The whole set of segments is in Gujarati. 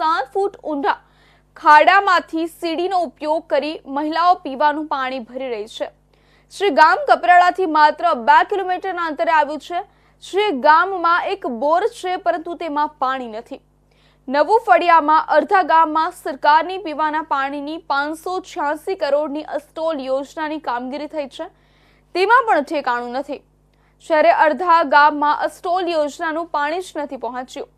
7 ફૂટ ઊંડા ખાડામાંથી સીડીનો ઉપયોગ કરી મહિલાઓ પીવાનું પાણી ભરી રહી છે। શ્રી ગામ કપરાડાથી માત્ર 2 કિલોમીટરના અંતરે આવ્યું છે। શ્રી ગામમાં એક બોર છે, પરંતુ તેમાં પાણી નથી। નવું ફળિયામાં અડધા ગામમાં સરકારની પીવાના પાણીની 586 કરોડની અસ્ટોલ યોજનાની કામગીરી થઈ છે, તેમાં પણ ઠેકાણું નથી। શહેરે અડધા ગામમાં અસ્ટોલ યોજનાનું પાણી જ નથી પહોંચ્યું।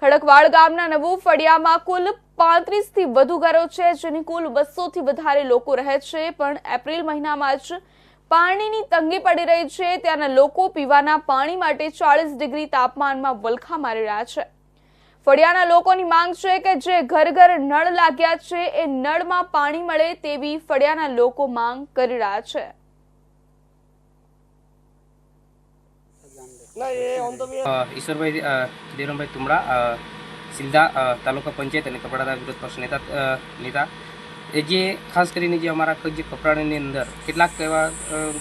ખડકવાડ ગામના નવું ફળિયામાં કુલ 35 થી વધુ ઘરો છે, જેની કુલ 200 થી વધારે લોકો રહે છે, પણ એપ્રિલ મહિનામાં જ પાણીની તંગી પડી રહી છે। ત્યાંના લોકો પીવાના પાણી માટે 40 ડિગ્રી તાપમાનમાં વલખા મારી રહ્યા છે। ફળિયાના લોકોની માંગ છે કે જે ઘર ઘર નળ લાગ્યા છે, એ નળમાં પાણી મળે તેવી ફળિયાના લોકો માંગ કરી રહ્યા છે। ઈશ્વરભાઈ દેવરામભાઈ તુમડા, સિલદા તાલુકા પંચાયત અને કપરાડા વિરોધ પક્ષ નેતા એ જે ખાસ કરીને જે અમારા જે કપરાડાની અંદર કેટલાક એવા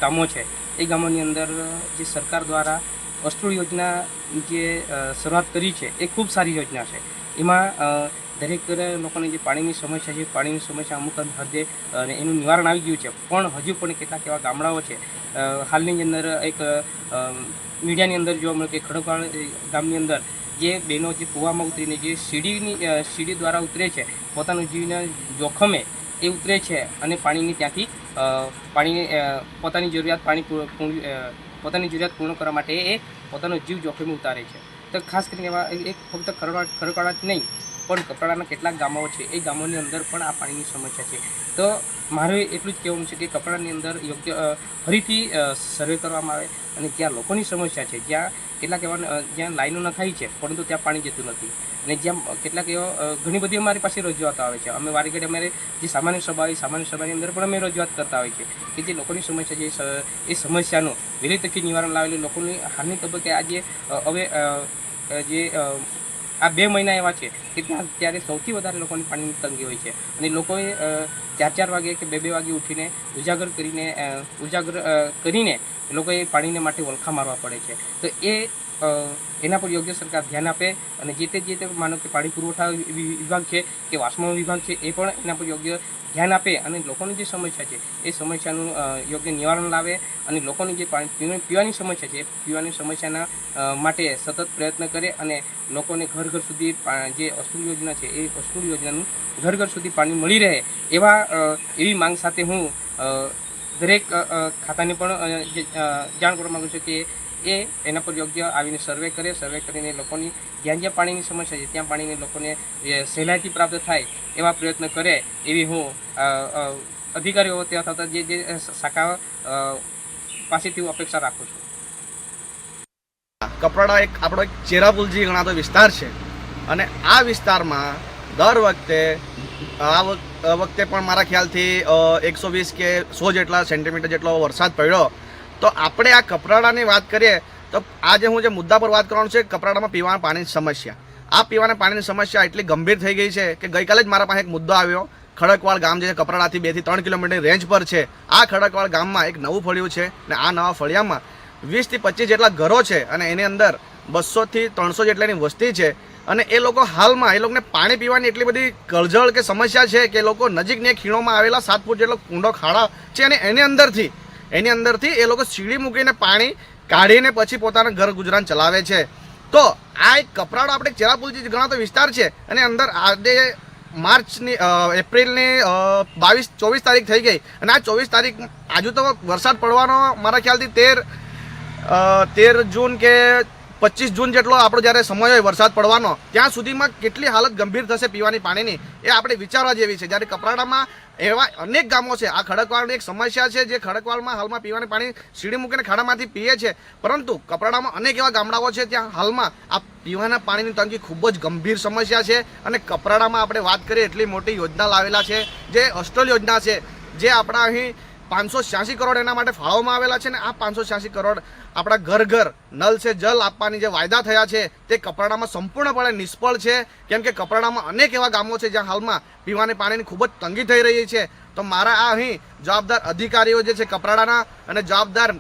ગામો છે, એ ગામોની અંદર જે સરકાર દ્વારા અસ્ટોલ યોજના જે શરૂઆત કરી છે, એ ખૂબ સારી યોજના છે। એમાં દરેક લોકોને જે પાણીની સમસ્યા છે, પાણીની સમસ્યા અમુક હદે અને એનું નિવારણ આવી ગયું છે, પણ હજુ પણ કેટલાક એવા ગામડાઓ છે। હાલની અંદર એક મીડિયાની અંદર જોવા મળે કે ખડકવાડ ગામની અંદર જે બહેનો જે કૂવામાં ઉતરીને જે સીડી દ્વારા ઉતરે છે, પોતાનું જીવના જોખમે એ ઉતરે છે અને પાણીની ત્યાંથી પોતાની જરૂરિયાત પૂર્ણ કરવા માટે એ પોતાનો જીવ જોખમે ઉતારે છે। તો ખાસ કરીને એવા એક ફક્ત ખડકવાડ જ નહીં, પણ કપરાડાના કેટલાક ગામો છે, એ ગામોની અંદર પણ આ પાણીની સમસ્યા છે। તો મારે એટલું જ કહેવાનું છે કે કપરાડાની અંદર યોગ્ય ફરીથી સર્વે કરવામાં આવે અને જ્યાં લોકોની સમસ્યા છે, જ્યાં લાઈનો નખાઈ છે, પરંતુ ત્યાં પાણી જતું નથી, અને જ્યાં કેટલાક એવા ઘણી બધી અમારી પાસે રજૂઆતો આવે છે। અમે વારે ઘડી અમારે જે સામાન્ય સભાની અંદર પણ અમે રજૂઆત કરતા હોય છે કે જે લોકોની સમસ્યા છે, એ સમસ્યાનું વહેલી તકે નિવારણ લાવેલું લોકોની હાલની તબક્કે આજે હવે જે આ 2 મહિના એવા છે કે ત્યારે સૌથી વધારે લોકોની પાણીની તંગી હોય છે, અને લોકોએ 4 વાગે કે 2 વાગે ઉઠીને ઉજાગર કરીને લોકોએ પાણીને માટે વલખા મારવા પડે છે। તો એના પર યોગ્ય સરકાર ધ્યાન આપે અને જે તે માનો કે પાણી પુરવઠા વિભાગ છે કે વાસ્મો વિભાગ છે, એ પણ એના પર યોગ્ય ધ્યાન આપે અને લોકોની જે સમસ્યા છે, એ સમસ્યાનું યોગ્ય નિવારણ લાવે અને લોકોની જે પીવાની સમસ્યા છે, એ પીવાની સમસ્યાના માટે સતત પ્રયત્ન કરે અને લોકોને ઘર ઘર સુધી જે અસ્ટોલ યોજના છે, એ અસ્ટોલ યોજનાનું ઘર ઘર સુધી પાણી મળી રહે એવી માંગ સાથે હું દરેક ખાતાને પણ જાણ કરવા માગું છું કે એના પર યોગ્ય આવીને સર્વે કરીને લોકોની જ્યાં પાણીની સમસ્યા છે, ત્યાં પાણીને લોકોને સહેલાઈથી પ્રાપ્ત થાય એવા પ્રયત્ન કરે એવી હું અધિકારીઓ તથા જે શાખા પાસેથી હું અપેક્ષા રાખું છું। કપરાડા આપણો એક ચેરાપુલજી ગણાતો વિસ્તાર છે, અને આ વિસ્તારમાં દર વખતે આ વખતે પણ મારા ખ્યાલથી 120 કે 100 જેટલા સેન્ટીમીટર જેટલો વરસાદ પડ્યો। તો આપણે આ કપરાડાની વાત કરીએ તો આજે હું જે મુદ્દા પર વાત કરવાનું છે, કપરાડામાં પીવાના પાણીની સમસ્યા। આ પીવાના પાણીની સમસ્યા એટલી ગંભીર થઈ ગઈ છે કે ગઈકાલે જ મારા પાસે એક મુદ્દો આવ્યો। ખડકવાડ ગામ જે કપરાડાથી 2 થી 3 કિલોમીટરની રેન્જ પર છે, આ ખડકવાડ ગામમાં એક નવું ફળિયું છે, અને આ નવા ફળિયામાં 20 થી 25 જેટલા ઘરો છે, અને એની અંદર 200 થી 300 જેટલાની વસ્તી છે, અને એ લોકો હાલમાં એ લોકોને પાણી પીવાની એટલી બધી કળજળ કે સમસ્યા છે કે લોકો નજીકની ખીણોમાં આવેલા 7 ફૂટ જેટલો ઊંડો ખાડા છે, અને એની અંદરથી એ લોકો સીડી મૂકીને પાણી કાઢીને પછી પોતાના ઘર ગુજરાન ચલાવે છે। તો આ એક કપરાડો આપણે ચેરાપુલજી ગણાતો વિસ્તાર છે, અને અંદર આજે એપ્રિલની 24 તારીખ થઈ ગઈ, અને આ 24 તારીખ આજુ તો વરસાદ પડવાનો મારા ખ્યાલથી 13 જૂન કે 25 જૂન જેટલો આપણો જ્યારે સમય હોય વરસાદ પડવાનો, ત્યાં સુધીમાં કેટલી હાલત ગંભીર થશે પીવાની પાણીની, એ આપણે વિચારવા જેવી છે। જ્યારે કપરાડામાં એવા અનેક ગામો છે, આ ખડકવાડની એક સમસ્યા છે, જે ખડકવાડમાં હાલમાં પીવાની પાણી સીડી મૂકીને ખાડામાંથી પીએ છે, પરંતુ કપરાડામાં અનેક એવા ગામડાઓ છે, ત્યાં હાલમાં આ પીવાના પાણીની તંગી ખૂબ જ ગંભીર સમસ્યા છે। અને કપરાડામાં આપણે વાત કરીએ એટલી મોટી યોજના લાવેલા છે, જે અસ્ટોલ યોજના છે, જે આપણા અહીં 586 કરોડ એના માટે ફાળવવામાં આવેલા છે, ને આ 586 કરોડ આપણા ઘર ઘર નલ સે જલ આપવાની જે વાયદા થયા છે, તે કપરાડામાં સંપૂર્ણપણે નિષ્ફળ છે, કેમ કે કપરાડામાં અનેક એવા ગામો છે જ્યાં હાલમાં પીવાની પાણીની ખૂબ જ તંગી થઈ રહી છે। તો મારા આ અહીં જવાબદાર અધિકારીઓ જે છે કપરાડાના, અને જવાબદાર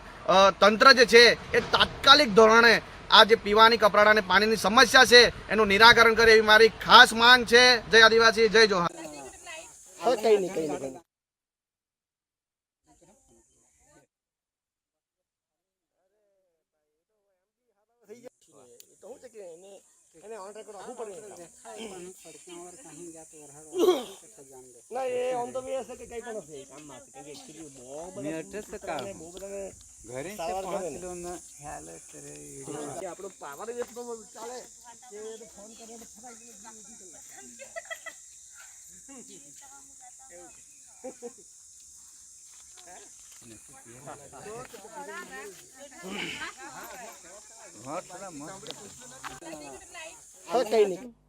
તંત્ર જે છે, એ તાત્કાલિક ધોરણે આ જે પીવાની કપરાડાને પાણીની સમસ્યા છે એનું નિરાકરણ કરે એવી મારી ખાસ માંગ છે. જય આદિવાસી, જય જોહાર. ઘરે પહોંચેલો ન ખ્યાલ કરે આપણો પાવર એટલો ચાલે કે ફોન કરે હા થોડા મસ્ત કઈ નહીં.